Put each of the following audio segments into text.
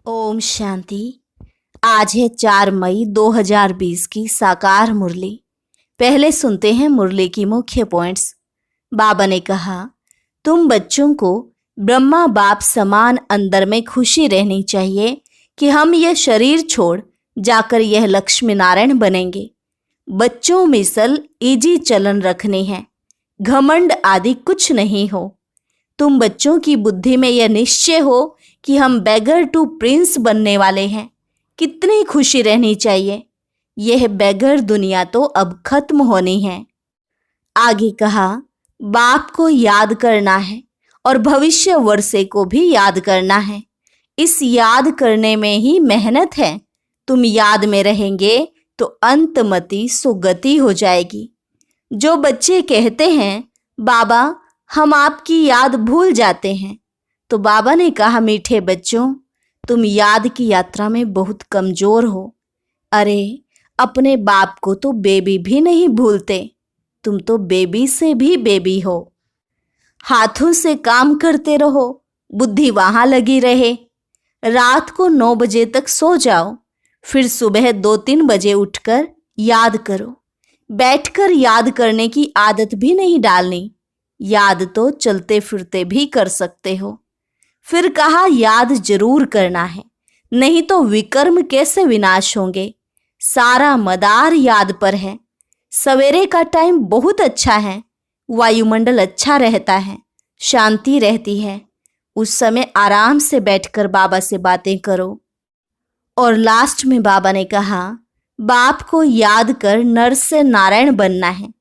ओम शांति। आज है 4 मई 2020 की साकार मुरली। पहले सुनते हैं मुरली की मुख्य पॉइंट्स। बाबा ने कहा, तुम बच्चों को ब्रह्मा बाप समान अंदर में खुशी रहनी चाहिए कि हम यह शरीर छोड़ जाकर यह लक्ष्मी नारायण बनेंगे। बच्चों मिसल इजी चलन रखनी है, घमंड आदि कुछ नहीं हो। तुम बच्चों की बुद्धि में यह निश्चय हो कि हम बेगर टू प्रिंस बनने वाले हैं। कितनी खुशी रहनी चाहिए। यह बेगर दुनिया तो अब खत्म होनी है। आगे कहा, बाप को याद करना है और भविष्य वर्षे को भी याद करना है। इस याद करने में ही मेहनत है। तुम याद में रहेंगे तो अंतमति सुगति हो जाएगी। जो बच्चे कहते हैं, बाबा हम आपकी याद भूल जाते हैं, तो बाबा ने कहा, मीठे बच्चों, तुम याद की यात्रा में बहुत कमजोर हो। अरे, अपने बाप को तो बेबी भी नहीं भूलते। तुम तो बेबी से भी बेबी हो। हाथों से काम करते रहो, बुद्धि वहां लगी रहे। रात को 9 बजे तक सो जाओ, फिर सुबह 2-3 बजे उठकर याद करो। बैठकर याद करने की आदत भी नहीं डालनी। याद तो चलते फिरते भी कर सकते हो। फिर कहा, याद जरूर करना है, नहीं तो विकर्म कैसे विनाश होंगे। सारा मदार याद पर है। सवेरे का टाइम बहुत अच्छा है, वायुमंडल अच्छा रहता है, शांति रहती है। उस समय आराम से बैठकर बाबा से बातें करो। और लास्ट में बाबा ने कहा, बाप को याद कर नर से नारायण बनना है।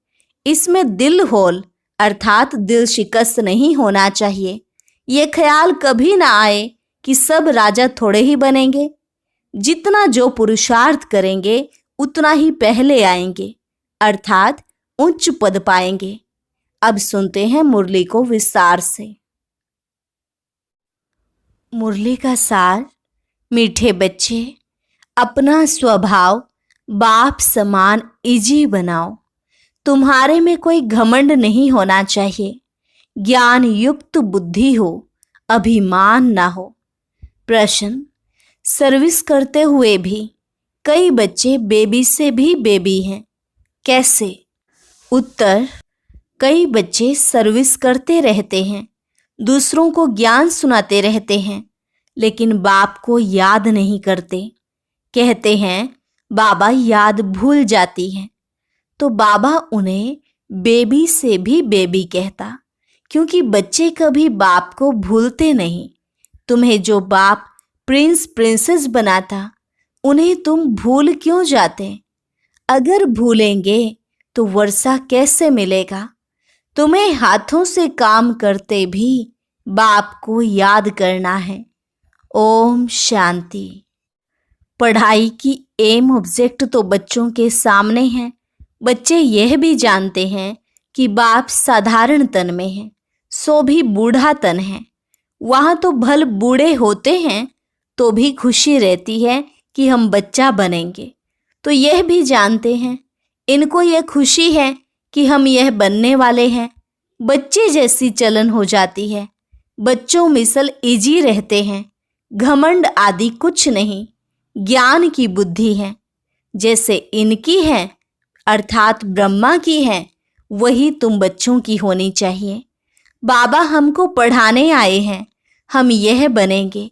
इसमें दिल होल अर्थात दिल शिकस्त नहीं होना चाहिए। ये ख्याल कभी ना आए कि सब राजा थोड़े ही बनेंगे। जितना जो पुरुषार्थ करेंगे उतना ही पहले आएंगे, अर्थात उच्च पद पाएंगे। अब सुनते हैं मुरली को विस्तार से। मुरली का सार। मीठे बच्चे, अपना स्वभाव बाप समान इजी बनाओ। तुम्हारे में कोई घमंड नहीं होना चाहिए। ज्ञान युक्त बुद्धि हो, अभिमान ना हो। प्रश्न, सर्विस करते हुए भी कई बच्चे बेबी से भी बेबी हैं, कैसे? उत्तर, कई बच्चे सर्विस करते रहते हैं, दूसरों को ज्ञान सुनाते रहते हैं, लेकिन बाप को याद नहीं करते। कहते हैं, बाबा याद भूल जाती है। तो बाबा उन्हें बेबी से भी बेबी कहता, क्योंकि बच्चे कभी बाप को भूलते नहीं। तुम्हें जो बाप प्रिंस प्रिंसेस बनाता, उन्हें तुम भूल क्यों जाते? अगर भूलेंगे तो वर्षा कैसे मिलेगा? तुम्हें हाथों से काम करते भी बाप को याद करना है। ओम शांति। पढ़ाई की एम ऑब्जेक्ट तो बच्चों के सामने है। बच्चे यह भी जानते हैं कि बाप साधारण तन में है, सो भी बूढ़ा तन है। वहां तो भल बूढ़े होते हैं तो भी खुशी रहती है कि हम बच्चा बनेंगे। तो यह भी जानते हैं, इनको यह खुशी है कि हम यह बनने वाले हैं। बच्चे जैसी चलन हो जाती है। बच्चों मिसल इजी रहते हैं, घमंड आदि कुछ नहीं। ज्ञान की बुद्धि है, जैसे इनकी है अर्थात ब्रह्मा की है, वही तुम बच्चों की होनी चाहिए। बाबा हमको पढ़ाने आए हैं, हम यह बनेंगे,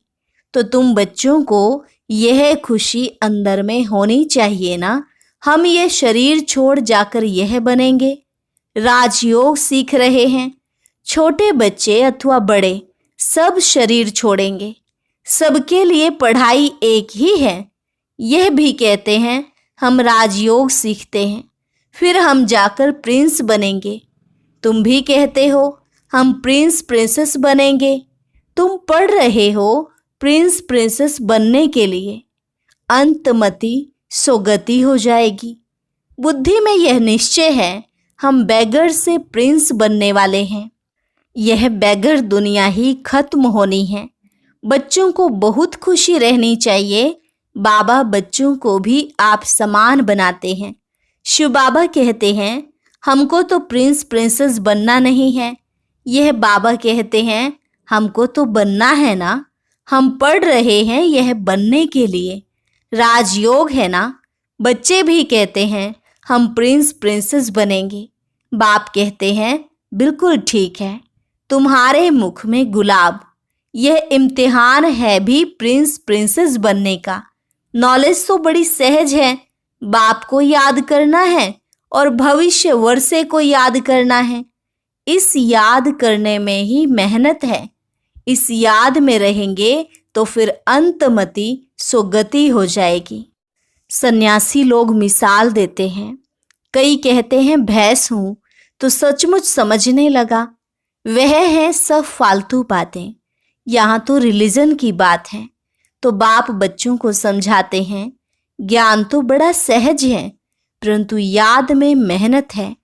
तो तुम बच्चों को यह खुशी अंदर में होनी चाहिए ना। हम यह शरीर छोड़ जाकर यह बनेंगे। राजयोग सीख रहे हैं, छोटे बच्चे अथवा बड़े सब शरीर छोड़ेंगे। सबके लिए पढ़ाई एक ही है। यह भी कहते हैं, हम राजयोग सीखते हैं, फिर हम जाकर प्रिंस बनेंगे। तुम भी कहते हो, हम प्रिंस प्रिंसेस बनेंगे। तुम पढ़ रहे हो प्रिंस प्रिंसेस बनने के लिए। अंतमति सुगति हो जाएगी। बुद्धि में यह निश्चय है, हम बेगर से प्रिंस बनने वाले हैं। यह बेगर दुनिया ही खत्म होनी है। बच्चों को बहुत खुशी रहनी चाहिए। बाबा बच्चों को भी आप समान बनाते हैं। शिव बाबा कहते हैं, हमको तो प्रिंस प्रिंसेस बनना नहीं है। यह बाबा कहते हैं, हमको तो बनना है ना। हम पढ़ रहे हैं यह बनने के लिए। राजयोग है ना। बच्चे भी कहते हैं हम प्रिंस प्रिंसेस बनेंगे। बाप कहते हैं बिल्कुल ठीक है, तुम्हारे मुख में गुलाब। यह इम्तिहान है भी प्रिंस प्रिंसेस बनने का। नॉलेज तो बड़ी सहज है। बाप को याद करना है और भविष्य वर्षे को याद करना है। इस याद करने में ही मेहनत है। इस याद में रहेंगे तो फिर अंतमति सुगति हो जाएगी। सन्यासी लोग मिसाल देते हैं। कई कहते हैं भैंस हूं तो सचमुच समझने लगा। वह है सब फालतू बातें। यहाँ तो रिलीजन की बात है। तो बाप बच्चों को समझाते हैं ज्ञान तो बड़ा सहज है, परंतु याद में मेहनत है।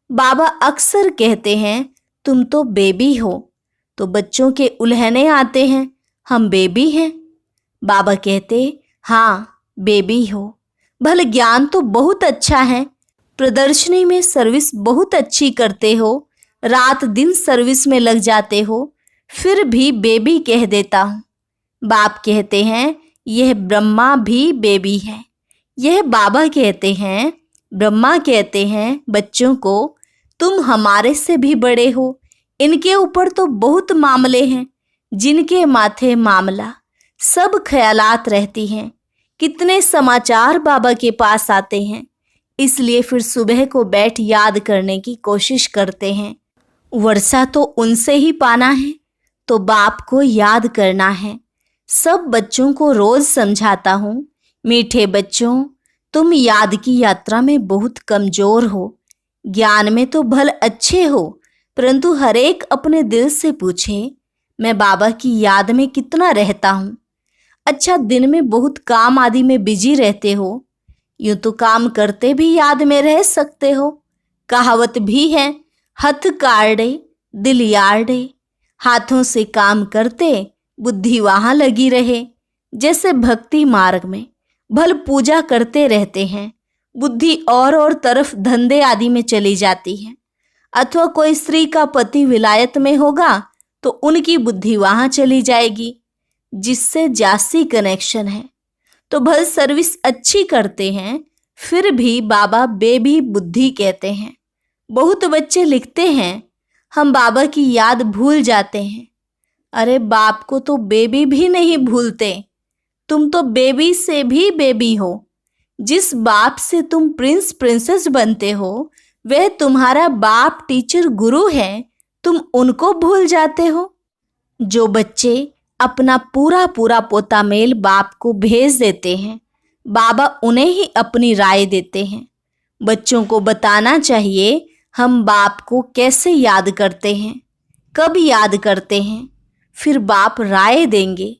बाबा अक्सर कहते हैं तुम तो बेबी हो। तो बच्चों के उल्हने आते हैं, हम बेबी हैं। बाबा कहते हाँ बेबी हो। भले ज्ञान तो बहुत अच्छा है, प्रदर्शनी में सर्विस बहुत अच्छी करते हो, रात दिन सर्विस में लग जाते हो, फिर भी बेबी कह देता हूँ। बाप कहते हैं यह ब्रह्मा भी बेबी है। यह बाबा कहते हैं, ब्रह्मा कहते हैं बच्चों को तुम हमारे से भी बड़े हो। इनके ऊपर तो बहुत मामले हैं, जिनके माथे मामला सब ख्यालात रहती हैं। कितने समाचार बाबा के पास आते हैं, इसलिए फिर सुबह को बैठ याद करने की कोशिश करते हैं। वर्षा तो उनसे ही पाना है, तो बाप को याद करना है। सब बच्चों को रोज समझाता हूँ, मीठे बच्चों तुम याद की यात्रा में बहुत कमजोर हो। ज्ञान में तो भल अच्छे हो, परंतु हर एक अपने दिल से पूछे मैं बाबा की याद में कितना रहता हूँ। अच्छा, दिन में बहुत काम आदि में बिजी रहते हो। यूं तो काम करते भी याद में रह सकते हो। कहावत भी है हथ काड़े दिल यार्डे। हाथों से काम करते बुद्धि वहां लगी रहे। जैसे भक्ति मार्ग में भल पूजा करते रहते हैं, बुद्धि और तरफ धंधे आदि में चली जाती है। अथवा कोई स्त्री का पति विलायत में होगा तो उनकी बुद्धि वहां चली जाएगी, जिससे जासी कनेक्शन है। तो भल सर्विस अच्छी करते हैं, फिर भी बाबा बेबी बुद्धि कहते हैं। बहुत बच्चे लिखते हैं हम बाबा की याद भूल जाते हैं। अरे बाप को तो बेबी भी नहीं भूलते। तुम तो बेबी से भी बेबी हो। जिस बाप से तुम प्रिंस प्रिंसेस बनते हो वह तुम्हारा बाप टीचर गुरु है, तुम उनको भूल जाते हो। जो बच्चे अपना पूरा पूरा पोता मेल बाप को भेज देते हैं, बाबा उन्हें ही अपनी राय देते हैं। बच्चों को बताना चाहिए हम बाप को कैसे याद करते हैं, कब याद करते हैं, फिर बाप राय देंगे।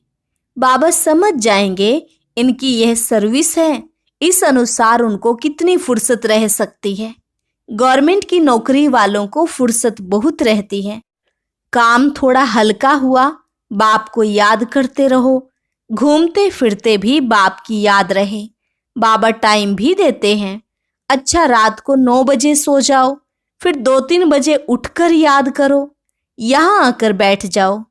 बाबा समझ जाएंगे इनकी यह सर्विस है, इस अनुसार उनको कितनी फुर्सत रह सकती है। गवर्नमेंट की नौकरी वालों को फुर्सत बहुत रहती है। काम थोड़ा हल्का हुआ, बाप को याद करते रहो। घूमते फिरते भी बाप की याद रहे। बाबा टाइम भी देते हैं। अच्छा, रात को 9 बजे सो जाओ, फिर 2-3 बजे उठकर याद करो, यहाँ आकर बैठ जाओ।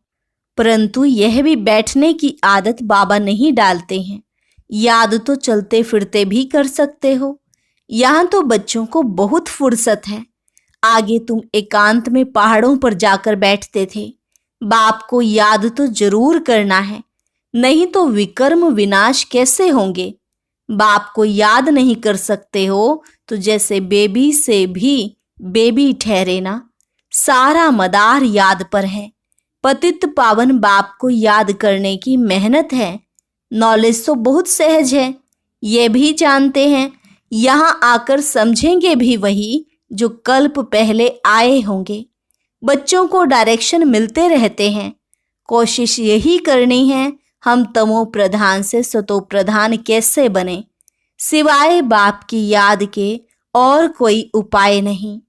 परंतु यह भी बैठने की आदत बाबा नहीं डालते हैं। याद तो चलते फिरते भी कर सकते हो। यहाँ तो बच्चों को बहुत फुर्सत है। आगे तुम एकांत में पहाड़ों पर जाकर बैठते थे। बाप को याद तो जरूर करना है, नहीं तो विकर्म विनाश कैसे होंगे। बाप को याद नहीं कर सकते हो तो जैसे बेबी से भी बेबी ठहरे ना। सारा मदार याद पर है। पतित पावन बाप को याद करने की मेहनत है। नॉलेज तो बहुत सहज है, ये भी जानते हैं। यहाँ आकर समझेंगे भी वही जो कल्प पहले आए होंगे। बच्चों को डायरेक्शन मिलते रहते हैं। कोशिश यही करनी है हम तमो प्रधान से सतो प्रधान कैसे बने। सिवाय बाप की याद के और कोई उपाय नहीं।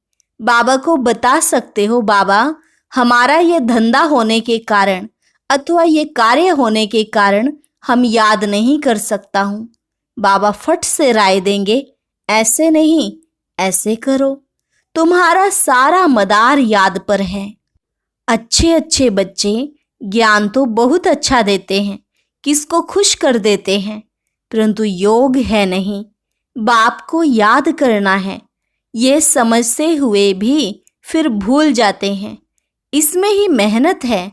बाबा को बता सकते हो बाबा हमारा यह धंधा होने के कारण अथवा ये कार्य होने के कारण हम याद नहीं कर सकता हूँ। बाबा फट से राय देंगे ऐसे नहीं ऐसे करो। तुम्हारा सारा मदार याद पर है। अच्छे अच्छे बच्चे ज्ञान तो बहुत अच्छा देते हैं, किसको खुश कर देते हैं, परंतु योग है नहीं। बाप को याद करना है, ये समझते हुए भी फिर भूल जाते हैं। इसमें ही मेहनत है।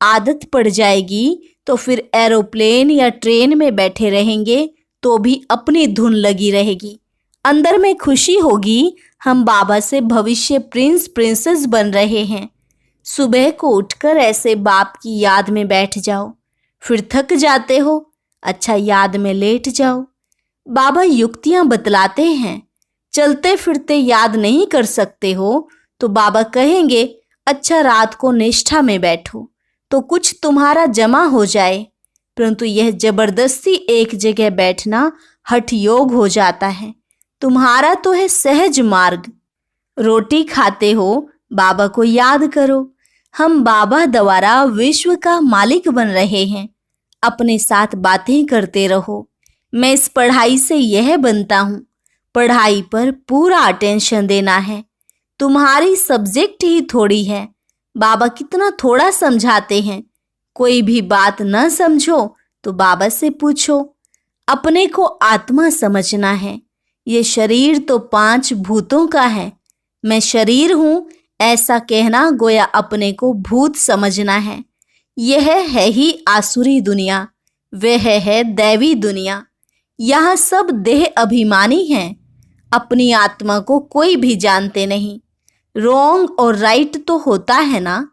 आदत पड़ जाएगी तो फिर एरोप्लेन या ट्रेन में बैठे रहेंगे तो भी अपनी धुन लगी रहेगी। अंदर में खुशी होगी, हम बाबा से भविष्य प्रिंस प्रिंसेस बन रहे हैं। सुबह को उठकर ऐसे बाप की याद में बैठ जाओ। फिर थक जाते हो, अच्छा याद में लेट जाओ। बाबा युक्तियां बतलाते हैं। चलते फिरते याद नहीं कर सकते हो तो बाबा कहेंगे अच्छा रात को निष्ठा में बैठो तो कुछ तुम्हारा जमा हो जाए, परंतु यह जबरदस्ती एक जगह बैठना हठ योग हो जाता है। तुम्हारा तो है सहज मार्ग। रोटी खाते हो, बाबा को याद करो। हम बाबा द्वारा विश्व का मालिक बन रहे हैं। अपने साथ बातें करते रहो, मैं इस पढ़ाई से यह बनता हूँ। पढ़ाई पर पूरा अटेंशन देना है। तुम्हारी सब्जेक्ट ही थोड़ी है। बाबा कितना थोड़ा समझाते हैं। कोई भी बात न समझो तो बाबा से पूछो। अपने को आत्मा समझना है। ये शरीर तो 5 भूतों का है। मैं शरीर हूँ ऐसा कहना गोया अपने को भूत समझना है। यह है ही आसुरी दुनिया, वह है दैवी दुनिया। यहाँ सब देह अभिमानी हैं। अपनी आत्मा को कोई भी जानते नहीं। रॉन्ग और राइट तो होता है ना।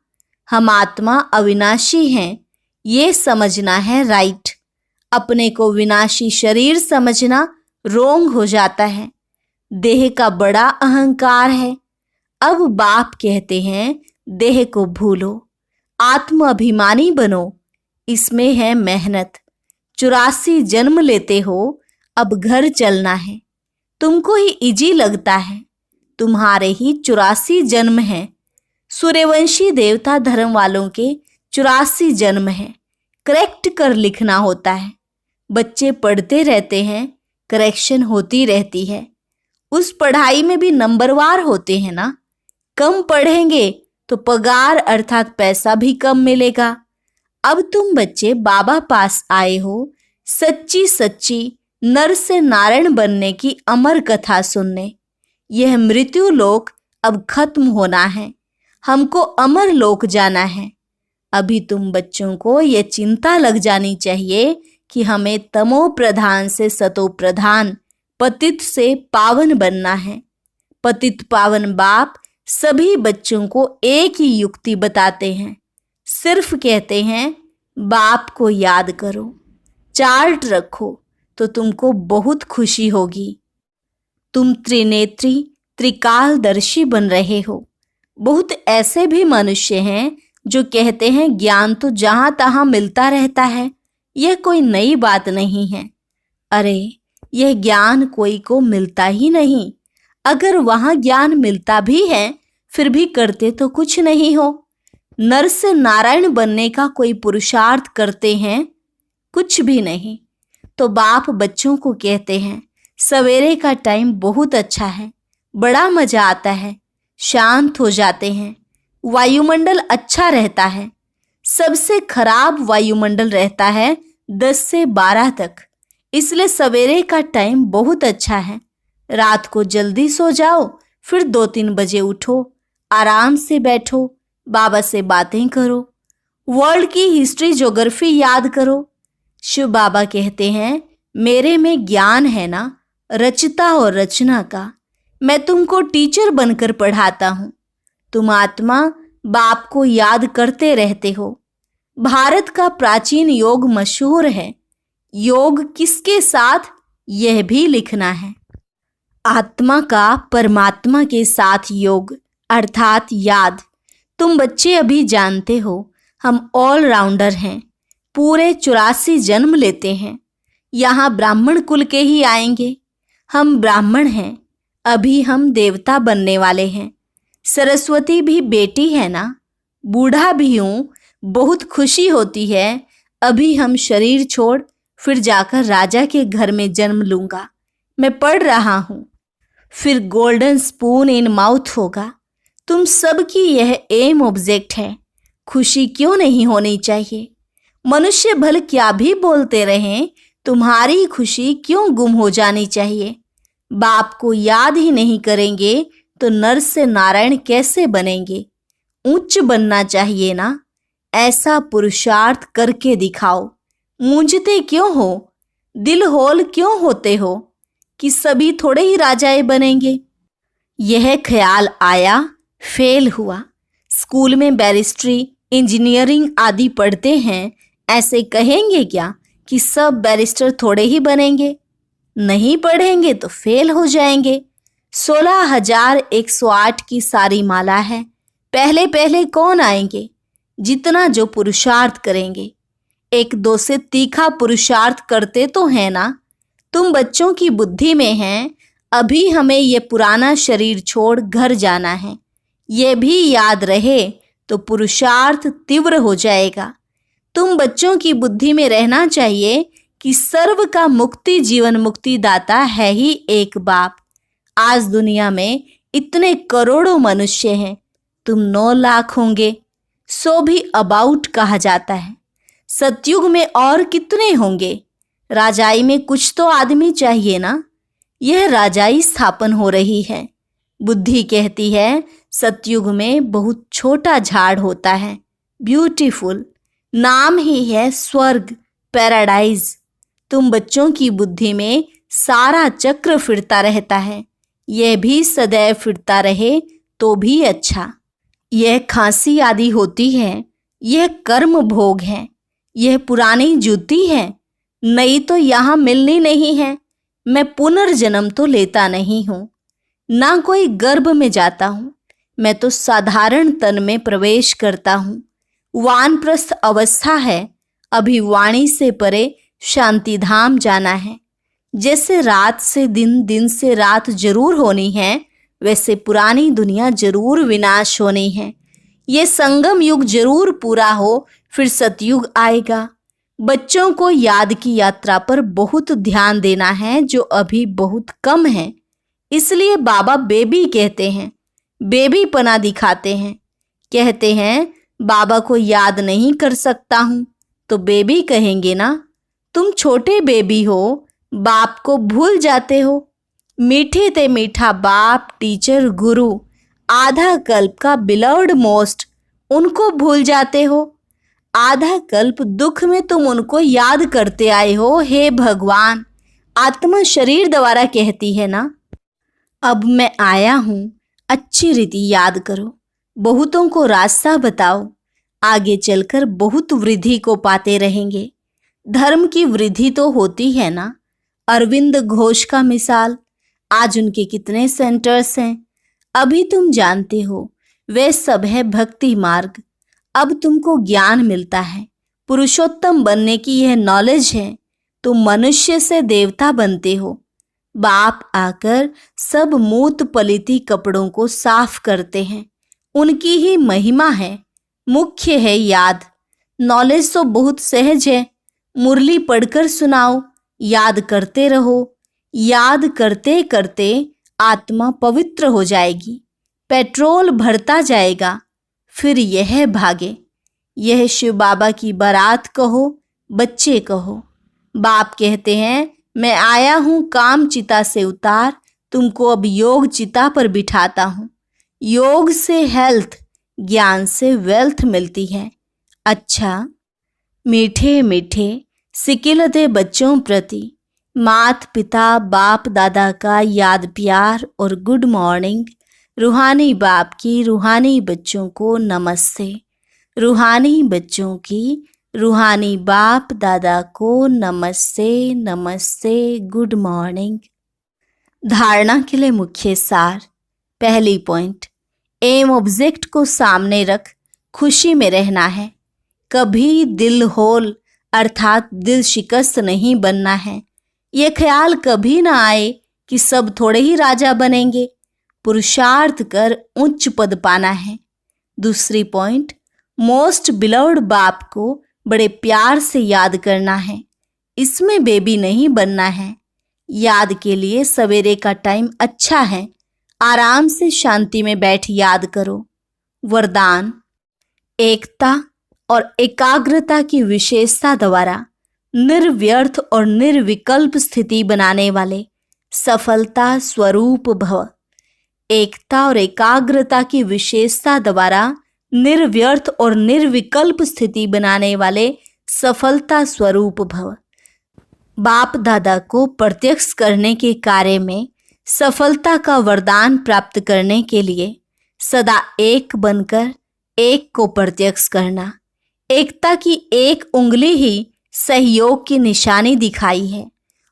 हम आत्मा अविनाशी हैं, ये समझना है राइट। अपने को विनाशी शरीर समझना रॉन्ग हो जाता है। देह का बड़ा अहंकार है। अब बाप कहते हैं देह को भूलो, आत्म अभिमानी बनो। इसमें है मेहनत। 84 जन्म लेते हो, अब घर चलना है। तुमको ही इजी लगता है, तुम्हारे ही 84 जन्म हैं। सूर्यवंशी देवता धर्म वालों के 84 जन्म हैं। करेक्ट कर लिखना होता है। बच्चे पढ़ते रहते हैं, करेक्शन होती रहती है। उस पढ़ाई में भी नंबरवार होते हैं ना। कम पढ़ेंगे तो पगार अर्थात पैसा भी कम मिलेगा। अब तुम बच्चे बाबा पास आए हो सच्ची सच्ची नर से नारायण बनने की अमर कथा सुनने। यह मृत्यु लोक अब खत्म होना है। हमको अमर लोक जाना है। अभी तुम बच्चों को यह चिंता लग जानी चाहिए कि हमें तमो प्रधान से सतो प्रधान, पतित से पावन बनना है। पतित पावन बाप सभी बच्चों को एक ही युक्ति बताते हैं। सिर्फ कहते हैं बाप को याद करो, चार्ट रखो तो तुमको बहुत खुशी होगी। तुम त्रिनेत्री त्रिकालदर्शी बन रहे हो। बहुत ऐसे भी मनुष्य हैं जो कहते हैं ज्ञान तो जहां तहां मिलता रहता है, यह कोई नई बात नहीं है। अरे यह ज्ञान कोई को मिलता ही नहीं। अगर वहां ज्ञान मिलता भी है फिर भी करते तो कुछ नहीं हो। नर से नारायण बनने का कोई पुरुषार्थ करते हैं, कुछ भी नहीं। तो बाप बच्चों को कहते हैं सवेरे का टाइम बहुत अच्छा है, बड़ा मजा आता है, शांत हो जाते हैं, वायुमंडल अच्छा रहता है। सबसे खराब वायुमंडल रहता है 10 से 12 तक। इसलिए सवेरे का टाइम बहुत अच्छा है। रात को जल्दी सो जाओ, फिर 2-3 बजे उठो, आराम से बैठो, बाबा से बातें करो, वर्ल्ड की हिस्ट्री ज्योग्राफी याद करो। शिव बाबा कहते हैं मेरे में ज्ञान है ना, रचता और रचना का। मैं तुमको टीचर बनकर पढ़ाता हूँ। तुम आत्मा बाप को याद करते रहते हो। भारत का प्राचीन योग मशहूर है। योग किसके साथ, यह भी लिखना है। आत्मा का परमात्मा के साथ योग अर्थात याद। तुम बच्चे अभी जानते हो हम ऑलराउंडर हैं। पूरे 84 जन्म लेते हैं। यहाँ ब्राह्मण कुल के ही आएंगे। हम ब्राह्मण हैं, अभी हम देवता बनने वाले हैं। सरस्वती भी बेटी है ना। बूढ़ा भी हूँ, बहुत खुशी होती है। अभी हम शरीर छोड़ फिर जाकर राजा के घर में जन्म लूँगा। मैं पढ़ रहा हूँ, फिर गोल्डन स्पून इन माउथ होगा। तुम सबकी यह एम ऑब्जेक्ट है। खुशी क्यों नहीं होनी चाहिए? मनुष्य भले क्या भी बोलते रहें, तुम्हारी खुशी क्यों गुम हो जानी चाहिए? बाप को याद ही नहीं करेंगे तो नर से नारायण कैसे बनेंगे? उच्च बनना चाहिए ना, ऐसा पुरुषार्थ करके दिखाओ। मूंझते क्यों हो? दिल होल क्यों होते हो कि सभी थोड़े ही राजाए बनेंगे? यह ख्याल आया, फेल हुआ। स्कूल में बैरिस्ट्री, इंजीनियरिंग आदि पढ़ते हैं, ऐसे कहेंगे क्या कि सब बैरिस्टर थोड़े ही बनेंगे? नहीं पढ़ेंगे तो फेल हो जाएंगे। 16,108 की सारी माला है, पहले पहले कौन आएंगे? जितना जो पुरुषार्थ करेंगे। एक दो से तीखा पुरुषार्थ करते तो है ना। तुम बच्चों की बुद्धि में हैं, अभी हमें ये पुराना शरीर छोड़ घर जाना है। ये भी याद रहे तो पुरुषार्थ तीव्र हो जाएगा। तुम बच्चों की बुद्धि में रहना चाहिए कि सर्व का मुक्ति जीवन मुक्ति दाता है ही एक बाप। आज दुनिया में इतने करोड़ों मनुष्य हैं, तुम 9 लाख होंगे, सो भी अबाउट कहा जाता है। सतयुग में और कितने होंगे? राजाई में कुछ तो आदमी चाहिए ना। यह राजाई स्थापन हो रही है। बुद्धि कहती है सतयुग में बहुत छोटा झाड़ होता है, ब्यूटीफुल, नाम ही है स्वर्ग, पैराडाइज। तुम बच्चों की बुद्धि में सारा चक्र फिरता रहता है, यह भी सदैव फिरता रहे तो भी अच्छा। यह खांसी आदि होती है, यह कर्म भोग है, यह पुरानी जूती है, नई तो यहाँ मिलनी नहीं है। मैं पुनर्जन्म तो लेता नहीं हूँ, ना कोई गर्भ में जाता हूँ, मैं तो साधारण तन में प्रवेश करता हूँ। वानप्रस्थ अवस्था है, अभी वाणी से परे शांति धाम जाना है। जैसे रात से दिन, दिन से रात जरूर होनी है, वैसे पुरानी दुनिया जरूर विनाश होनी है। ये संगम युग जरूर पूरा हो, फिर सतयुग आएगा। बच्चों को याद की यात्रा पर बहुत ध्यान देना है, जो अभी बहुत कम है। इसलिए बाबा बेबी कहते हैं, बेबी पना दिखाते हैं। कहते हैं बाबा को याद नहीं कर सकता हूँ, तो बेबी कहेंगे ना। तुम छोटे बेबी हो, बाप को भूल जाते हो। मीठे ते मीठा बाप, टीचर, गुरु, आधा कल्प का बिलव्ड मोस्ट, उनको भूल जाते हो। आधा कल्प दुख में तुम उनको याद करते आए हो। हे भगवान, आत्मा शरीर द्वारा कहती है ना, अब मैं आया हूँ, अच्छी रीति याद करो, बहुतों को रास्ता बताओ, आगे चलकर बहुत वृद्धि को पाते रहेंगे। धर्म की वृद्धि तो होती है ना। अरविंद घोष का मिसाल, आज उनके कितने सेंटर्स हैं, अभी तुम जानते हो। वे सब है भक्ति मार्ग। अब तुमको ज्ञान मिलता है, पुरुषोत्तम बनने की यह नॉलेज है, तुम मनुष्य से देवता बनते हो। बाप आकर सब मूत पलिती कपड़ों को साफ करते हैं, उनकी ही महिमा है। मुख्य है याद। नॉलेज तो बहुत सहज है, मुरली पढ़कर सुनाओ, याद करते रहो। याद करते करते आत्मा पवित्र हो जाएगी, पेट्रोल भरता जाएगा, फिर यह भागे। यह शिव बाबा की बारात कहो, बच्चे कहो। बाप कहते हैं मैं आया हूँ काम चिता से उतार, तुमको अब योग चिता पर बिठाता हूँ। योग से हेल्थ, ज्ञान से वेल्थ मिलती है। अच्छा, मीठे मीठे सिकिलते बच्चों प्रति मात पिता बाप दादा का याद प्यार और गुड मॉर्निंग। रूहानी बाप की रूहानी बच्चों को नमस्ते। रूहानी बच्चों की रूहानी बाप दादा को नमस्ते नमस्ते, गुड मॉर्निंग। धारणा के लिए मुख्य सार। पहली पॉइंट, एम ऑब्जेक्ट को सामने रख खुशी में रहना है। कभी दिल होल अर्थात दिल शिकस्त नहीं बनना है। ये ख्याल कभी ना आए कि सब थोड़े ही राजा बनेंगे। पुरुषार्थ कर उच्च पद पाना है। दूसरी पॉइंट, मोस्ट बिलव्ड बाप को बड़े प्यार से याद करना है। इसमें बेबी नहीं बनना है। याद के लिए सवेरे का टाइम अच्छा है, आराम से शांति में बैठ याद करो। वरदान, एकता और एकाग्रता की विशेषता द्वारा निर्व्यर्थ और निर्विकल्प स्थिति बनाने वाले सफलता स्वरूप भव। एकता और एकाग्रता की विशेषता द्वारा निर्व्यर्थ और निर्विकल्प स्थिति बनाने वाले सफलता स्वरूप भव। बाप दादा को प्रत्यक्ष करने के कार्य में सफलता का वरदान प्राप्त करने के लिए सदा एक बनकर एक को प्रत्यक्ष करना। एकता की एक उंगली ही सहयोग की निशानी दिखाई है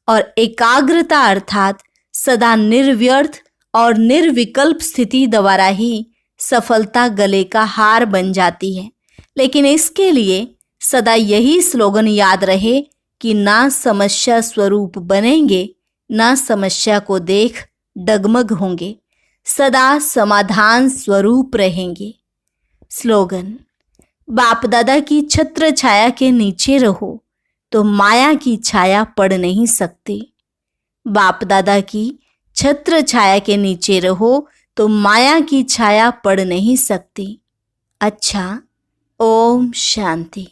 और एकाग्रता अर्थात सदा निर्व्यर्थ और निर्विकल्प स्थिति द्वारा ही सफलता गले का हार बन जाती है। लेकिन इसके लिए सदा यही स्लोगन याद रहे कि ना समस्या स्वरूप बनेंगे, ना समस्या को देख डगमग होंगे, सदा समाधान स्वरूप रहेंगे। स्लोगन: बाप दादा की छत्र छाया के नीचे रहो तो माया की छाया पड़ नहीं सकती। बाप दादा की छत्र छाया के नीचे रहो तो माया की छाया पड़ नहीं सकती। अच्छा, ओम शांति।